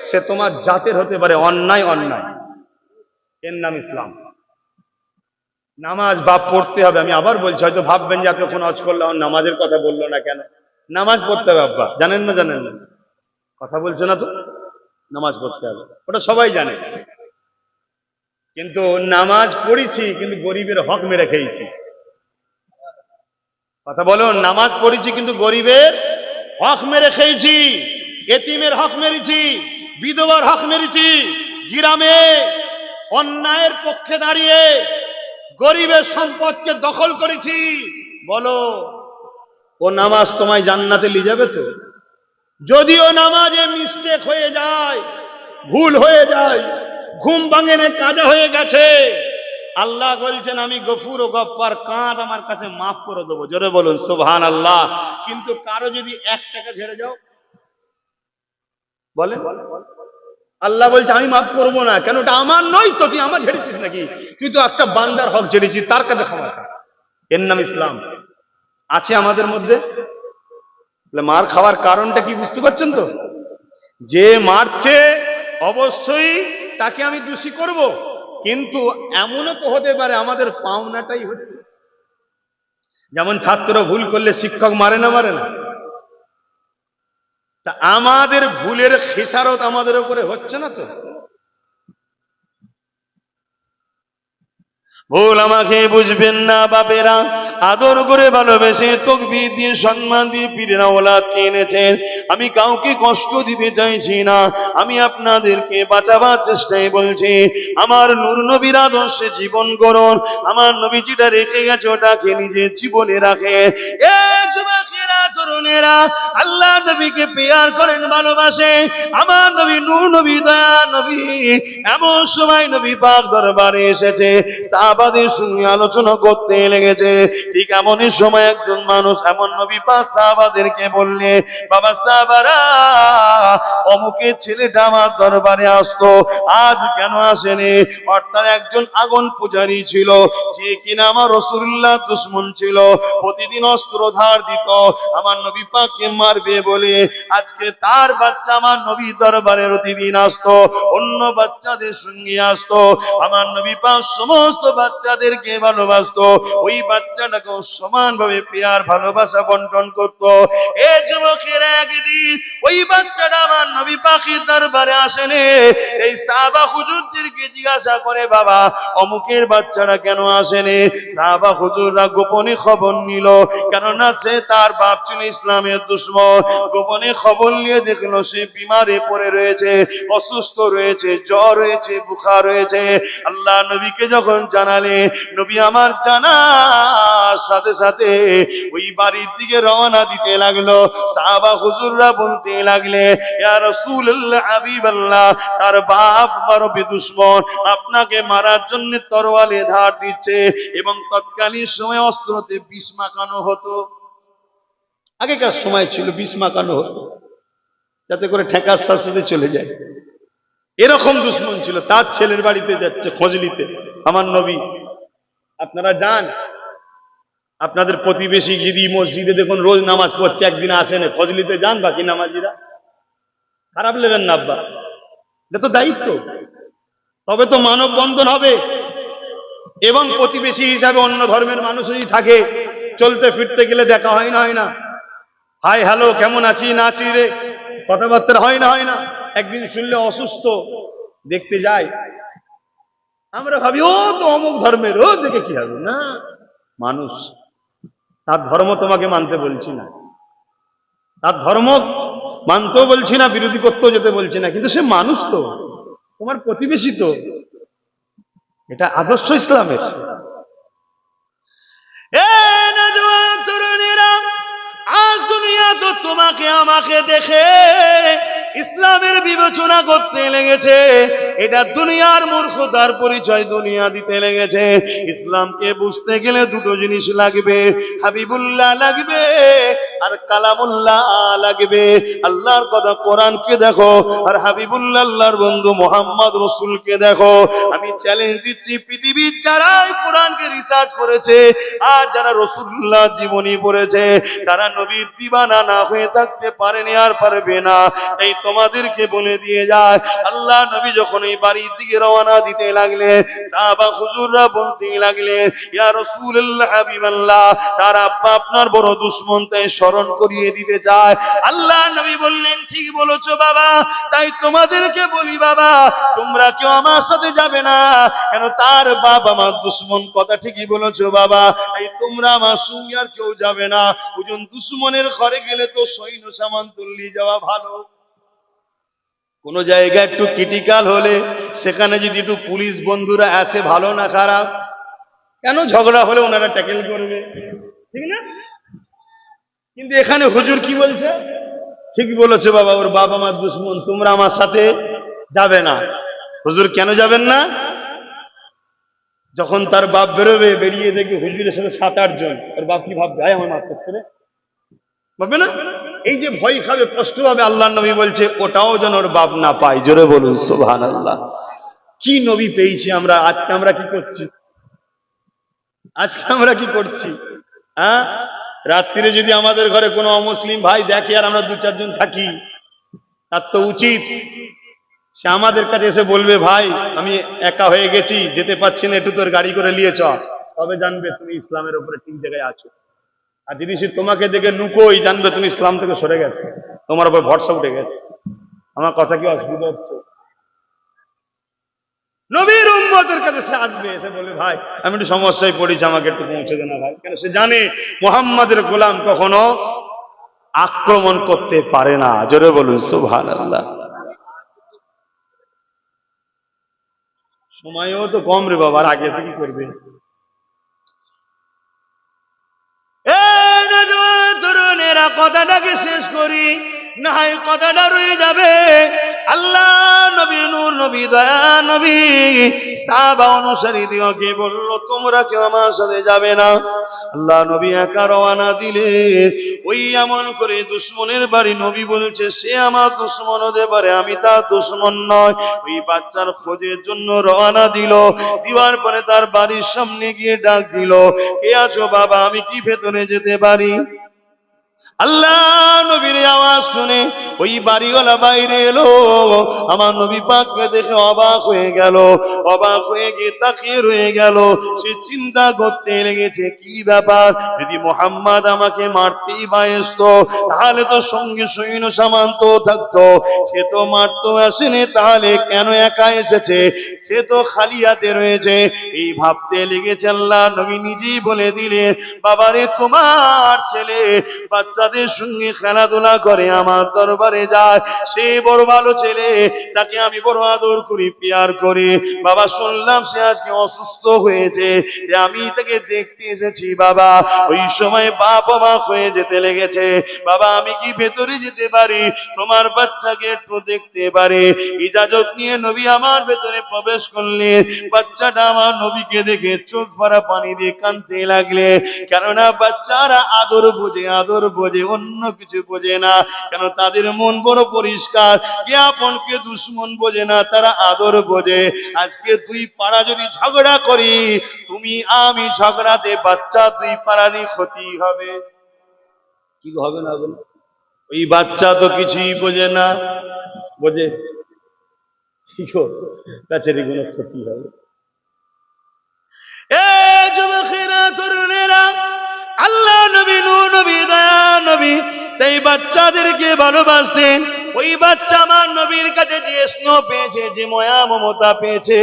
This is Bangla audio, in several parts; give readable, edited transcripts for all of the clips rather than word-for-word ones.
সে তোমার জাতের হতে পারে, অন্যায় অন্যায়, এর নাম ইসলাম। নামাজ বাপ পড়তে হবে। আমি আবার বলছি, হয়তো ভাববেন যে এতক্ষণ হজ করলাম, নামাজের কথা বললো না কেন? নামাজ পড়তে হবে আব্বা, জানেন না? জানেন না? কথা বলছে না তো, নামাজ পড়তে হবে, ওটা সবাই জানে। কিন্তু নামাজ পড়েছি কিন্তু গরিবের হক মেরে খেয়েছি। কথা বলুন, নামাজ পড়েছি কিন্তু গরিবের হক মেরে খেয়েছি, এতিমের হক মেরেছি, বিধবার হক মেরেছি, গ্রামে অন্যায়ের পক্ষে দাঁড়িয়ে গরিবের সম্পদকে দখল করেছি। বলো, ও নামাজ তোমায় জান্নাতে নিয়ে যাবে তো? যদিও নামাজে মিস্টেক হয়ে যায়, ভুল হয়ে যায়, ঘুম ভাঙে না, কাজা হয়ে গেছে, আল্লাহ বলছেন আমি গফুর ও গফফার, কাঁদ আমার কাছে মাফ করে দেবো। জোরে বলুন সুবহানাল্লাহ। কিন্তু কারো যদি 1 টাকা ঝেড়ে যাও, বলেন, আল্লাহ বলছে আমি মাফ করবো না। কেন? ওটা আমার নয় তো, তুই আমার ঝেড়েছিস নাকি? তুই তো একটা বান্দার হক ঝেড়েছিস, তার কাছে ক্ষমা চা। এর নাম ইসলাম। আছে আমাদের মধ্যে? মার খাওয়ার কারণটা কি বুঝতে পারছেন তো? যে মারছে অবশ্যই তাকে আমি দোষী করব, কিন্তু এমনও তো হতে পারে আমাদের পাওনাটাই হচ্ছে। যেমন ছাত্র ভুল করলে শিক্ষক মারে না? মারে না? তা আমাদের ভুলের খেসারত আমাদের উপরে হচ্ছে না তো? ভুল আমাকে বুঝবেন না বাপেরা, আদর করে ভালোবেসে তাকবীর দিয়ে সম্মান দিয়ে পীরের আওলাদকে এনেছেন। আমি কাউকে কষ্ট দিতে চাইছি না, আমি আপনাদেরকে বাঁচাবার চেষ্টায় বলছি। আমার নূর নবীর আদর্শে জীবন গড়ুন। আমার নবী যেটা রেখে গেছে ওটাকে নিজের জীবনে রাখেন। এ যুবকেরা, তরুণেরা, আল্লাহ নবীকে পেয়ার করেন, ভালোবাসেন। আমার নবী নূর নবী, দয়া নবী, এমন সময় নবী পাক দরবারে এসেছে, সাহাবাদের সঙ্গে আলোচনা করতে লেগেছে। ঠিক এমনই সময় একজন মানুষ এমন নবী পাক সাহাবাদেরকে বললে, বাবা সাহাবারা, অমুকের ছেলেটা আমার দরবারে আসতো, আজ কেন আসেনি? অর্থাৎ একজন আগুন পূজারী ছিল, যে কিনা আমার রাসূলুল্লাহ দুশমন ছিল, প্রতিদিন অস্ত্র ধার দিত আমার নবী পাককে মারবে বলে। আজকে তার বাচ্চা আমার নবী দরবারে প্রতিদিন আসতো, অন্য বাচ্চাদের সঙ্গে আসতো। আমার নবী পাক সমস্ত বাচ্চাদেরকে ভালোবাসতো, ওই বাচ্চাটাকে সমানভাবে পেয়ার ভালোবাসা বন্টন করত। এ যুবকেরা, একদিন ওই বাচ্চাটা আমার নবী পাকের দরবারে আসেনি। এই সাহাবা হুজুরদেরকে জিজ্ঞাসা করে, বাবা অমুকের বাচ্চাটা কেন আসেনি? সাহাবা হুজুররা গোপনে খবর নিল, কেননা সে তার বাপ ছিল ইসলামের দুশমন। গোপনে খবর নিয়ে দেখলো সে বিমারে পড়ে রয়েছে, অসুস্থ রয়েছে, জ্বর হয়েছে, বুখার হয়েছে। আল্লাহ নবীকে যখন জানালে, নবী আমার জানার সাথে সাথে ওই বাড়ির দিকে রওনা দিতে লাগলো। সাহাবা হুজুররা বলতে লাগলে, ইয়া রাসূলুল্লাহ, হাবিবাল্লাহ, তার বাপ বড় দুশমন, আপনাকে মারার জন্য তরোয়ালে ধার দিচ্ছে, এবং তৎকালীন সময় অস্ত্রতে বিষ মাখানো হতো। আগেকার সময় ছিল বিষ মাখানো হতো, যাতে করে ঠেকার শাস্তিতে চলে যায়। এরকম দুশমন ছিল। তার ছেলের বাড়িতে যাচ্ছে খোঁজ নিতে আমার নবী। আপনারা যান, আপনাদের প্রতিবেশী গিদি মসজিদে দেখুন রোজ নামাজ পড়ছে, একদিন আসেন, খোঁজ নিতে যান বাকি নামাজিরা। খারাপ নেবেন না আব্বা, এটা তো দায়িত্ব। তবে তো মানববন্ধন হবে, এবং প্রতিবেশী হিসাবে অন্য ধর্মের মানুষ যদি থাকে, চলতে ফিরতে গেলে দেখা হয় না? হয় না? হাই হ্যালো, কেমন আছি না আছি রে, কথাবার্তা হয় না? হয় না? একদিন শুনলে অসুস্থ, দেখতে যাই, আমরা ভাবি ও তো অমুক ধর্মের, ও দেখে কি হবে না। মানুষ, তার ধর্ম তোমাকে মানতে বলছি না, তার ধর্ম মানতেও বলছি না, বিরোধী করতেও যেতে বলছি না, কিন্তু সে মানুষ তো, তোমার প্রতিবেশী তো। এটা আদর্শ ইসলামের। তরুণীরা, আজ দুনিয়া তো তোমাকে আমাকে দেখে ইসলামের বিবেচনা করতে লেগেছে। এটা দুনিয়ার মূর্খতার পরিচয় দুনিয়া দিতে লেগেছে। ইসলামকে বুঝতে গেলে দুটো জিনিস লাগবে, হাবিবুল্লাহ লাগবে, আর কালামুল্লাহ লাগবে। আল্লাহর কথা কোরআনকে দেখো আর হাবিবুল্লাহ আল্লাহর বন্ধু মোহাম্মদ রসুলকে দেখো। আমি চ্যালেঞ্জ দিচ্ছি, পৃথিবীর যারা কোরআনকে রিসার্চ করেছে আর যারা রসুল্লাহ জীবনী পড়েছে, তারা নবীর দিবানা না হয়ে থাকতে পারেনি আর পারবে না। এই তোমাদেরকে বলে দিয়ে যায়, আল্লাহ নবী যখন এই বাড়ির দিকে রওনা দিতে লাগলে, সাহাবা হুজুররা বলতে লাগলেন, ইয়া রাসূলুল্লাহ হাবিবাল্লাহ, তার আব্বা আপনার বড় দুশমন, তাই স্মরণ করিয়ে দিতে চায়। আল্লাহ নবী বললেন, ঠিক বলেছো বাবা, তাই তোমাদেরকে বলি বাবা, তোমরা কেউ আমার সাথে যাবে না, কেন তার বাপ আমার দুশমন। কথা ঠিকই বলেছো বাবা, এই তোমরা আমার সঙ্গে আর কেউ যাবে না। ওজন দুশমনের ঘরে গেলে তো সৈন্য সামান তুললি যাওয়া ভালো। কোন জায়গা একটু ক্রিটিক্যাল হলে সেখানে যদি একটু পুলিশ বন্ধুরা আসে, ভালো না খারাপ? কেন ঝগড়া হলে ওনারা ট্যাকেল করবে, ঠিক না? কিন্তু এখানে হুজুর কি বলছে? ঠিক বলেছে বাবা, ওর বাবা আমার দুশমন, তোমরা আমার সাথে যাবে না। হুজুর কেন যাবেন না? যখন তার বাপ বেরোবে, বেরিয়ে দেখবে হুজুরের সাথে 7-8 জন, ওর বাপ কি ভাববে? ভাই আমার মাফ করতে রে, ভাববে না? এই যে ভয় খাবে, কষ্ট হবে, আল্লাহ নবী বলছে ওটাও যেন ওর বাপ না পায়। জোরে বলুন সুবহানাল্লাহ। কি নবী পেয়েছি আমরা। আজকে আমরা কি করছি? আজকে আমরা কি করছি? হ্যাঁ, রাত্রিরে যদি আমাদের ঘরে কোনো অমুসলিম ভাই দেখে আর আমরা 2-4 জন থাকি, তার তো উচিত সে আমাদের কাছে এসে বলবে, ভাই আমি একা হয়ে গেছি, যেতে পারছি না, একটু তোর গাড়ি করে নিয়ে চল, তবে জানবে তুমি ইসলামের উপরে ঠিক জায়গায় আছো। আর যদি সে তোমাকে দেখে নুকোই, জানবে তুমি ইসলাম থেকে সরে গেছে, তোমার উপর ভরসা উঠে গেছে। আমার কথা কি অসুবিধা হচ্ছে? নবীর উম্মতের কাছে সে আসবে, এসে বলবে, ভাই আমি একটু সমস্যায় পড়েছি, আমাকে একটু পৌঁছে দেন না ভাই। কেন? সে জানে মুহাম্মাদের গোলাম কখনো আক্রমণ করতে পারে না। জোরে বলুন সুবহানাল্লাহ। সময়ও তো কম রে বাবা, আগে এসে কি করবে? তরুণেরা, কথাটাকে শেষ করি, না হয় কথাটা রয়ে যাবে। আল্লাহ নবী, নূর নবী, দয়া নবী সাহাবা অনুসারী দিওকে বলল, তোমরা কেউ আমার সাথে যাবে না। আল্লাহ নবী একা রওনা দিলে, ওই এমন করে দুশমনের বাড়ি, নবী বলছে সে আমার দুশমন হতে পারে, আমি তার দুশমন নয়। ওই বাচ্চার খোঁজের জন্য রওনা দিল। দিবার পরে তার বাড়ির সামনে গিয়ে ডাক দিল, কে আছো বাবা, আমি কি ভেতরে যেতে পারি? আল্লাহ নবীর আওয়াজ শুনে ওই বাড়িওয়ালা বাইরে এলো। আমার নবী পাককে দেখে অবাক হয়ে গেল, অবাক হয়ে গিয়ে তাকিয়ে রয়ে গেল। সে চিন্তা করতে লেগেছে, কি ব্যাপার, যদি মুহাম্মদ আমাকে মারতেই বায়স্ত, তাহলে তো সঙ্গে সৈন্য সামান তো থাকতো, সে তো মারতে আসেনি, তাহলে কেন একা এসেছে? সে তো খালি হাতে রয়েছে। এই ভাবতে লেগেছে। আল্লাহ নবী নিজেই বলে দিলেন, বাবারে তোমার ছেলে বাচ্চাদের সঙ্গে খেলাধুলা করে, আমার দরবারে যায়, সে বড় ভালো ছেলে, তাকে আমি বড় আদর করি, পেয়ার করি। বাবা শুনলাম সে আজকে অসুস্থ হয়েছে, আমি তাকে দেখতে এসেছি বাবা। ওই সময় বাপ অবাক হয়ে যেতে লেগেছে, বাবা আমি কি ভেতরে যেতে পারি, তোমার বাচ্চাকে একটু দেখতে পারি? ইজাজত নিয়ে নবী আমার ভেতরে প্রবেশ করলেন। বাচ্চাটা আমার নবীকে দেখে চোখ ভরা পানি দিয়ে কাঁদতে লাগলে। কেননা বাচ্চারা আদর বোঝে, আদর বোঝে, অন্য কিছু বোঝে না। কেন? তাদের মন বড় পরিষ্কার, কে আপন কে দুশ্মন বোঝে না, তারা আদর বোঝে। আজকে 2 পাড়া যদি ঝগড়া করি, তুমি আমি ঝগড়াতে বাচ্চা 2 পাড়ারই ক্ষতি হবে। কি হবে না? ওই বাচ্চা তো কিছুই বোঝে না, বোঝে কি গো, গাছেরই কোনো ক্ষতি হবে। এ যুবকেরা, তরুণেরা, আল্লাহ নবী, নূর নবী, দয়া নবী তাই বাচ্চাদেরকে ভালোবাসতেন। ওই বাচ্চা আমার নবীর কাছে যে স্নেহ পেয়েছে, যে মায়া মমতা পেয়েছে,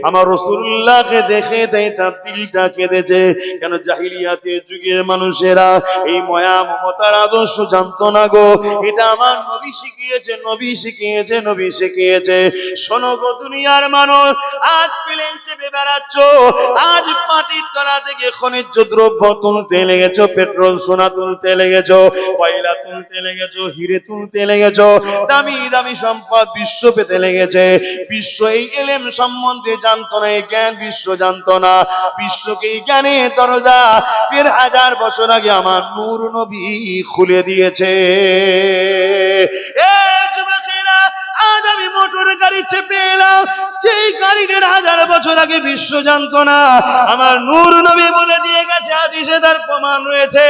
আমার রাসূলুল্লাহকে দেখে তাই তার দিলটা কেঁদেছে। কেন? জাহিলিয়াতের যুগের মানুষেরা এই মায়া মমতার আদর্শ জানতো না গো। এটা আমার নবী শিখিয়েছে, নবী শিখিয়েছে, নবী শিখিয়েছে। শোনো গো দুনিয়ার মানুষ, আজ প্লেন চেপে বেড়াচ্ছ, আজ মাটির তলা থেকে খনিজ দ্রব্য তুলতে লেগেছো, পেট্রোল সোনা তুলতে লেগেছো, কয়লা তুলতে লেগেছো, হিরে তুলতে লেগেছো। দামি দামি সম্পদ বিশ্ব পেতে লেগেছে। বিশ্ব এই এলেম সম্বন্ধে জানতো না, এই জ্ঞান বিশ্ব জানতো না। বিশ্বকে এই জ্ঞানের দরজা 1000 বছর আগে আমার নূর নবী খুলে দিয়েছে। এ যুবকেরা, আজ আমি মোটর গাড়ি চেপে এলাম, যেই গাড়িটার 1000 বছর আগে বিশ্ব জানতো না, আমার নূর নবী বলে দিয়ে গেছে, হাদিসে তার প্রমাণ রয়েছে।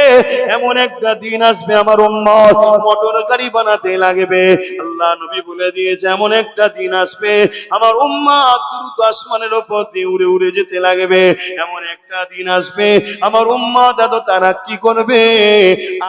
এমন একটা দিন আসবে আমার উম্মত মোটর গাড়ি বানাতে লাগবে। আল্লাহ নবী বলে দিয়েছে, এমন একটা দিন আসবে আমার উম্মত দ্রুত আসমানের উপর দিয়ে উড়ে উড়ে যেতে লাগবে। এমন একটা দিন আসবে আমার উম্মত এত তারা কি করবে,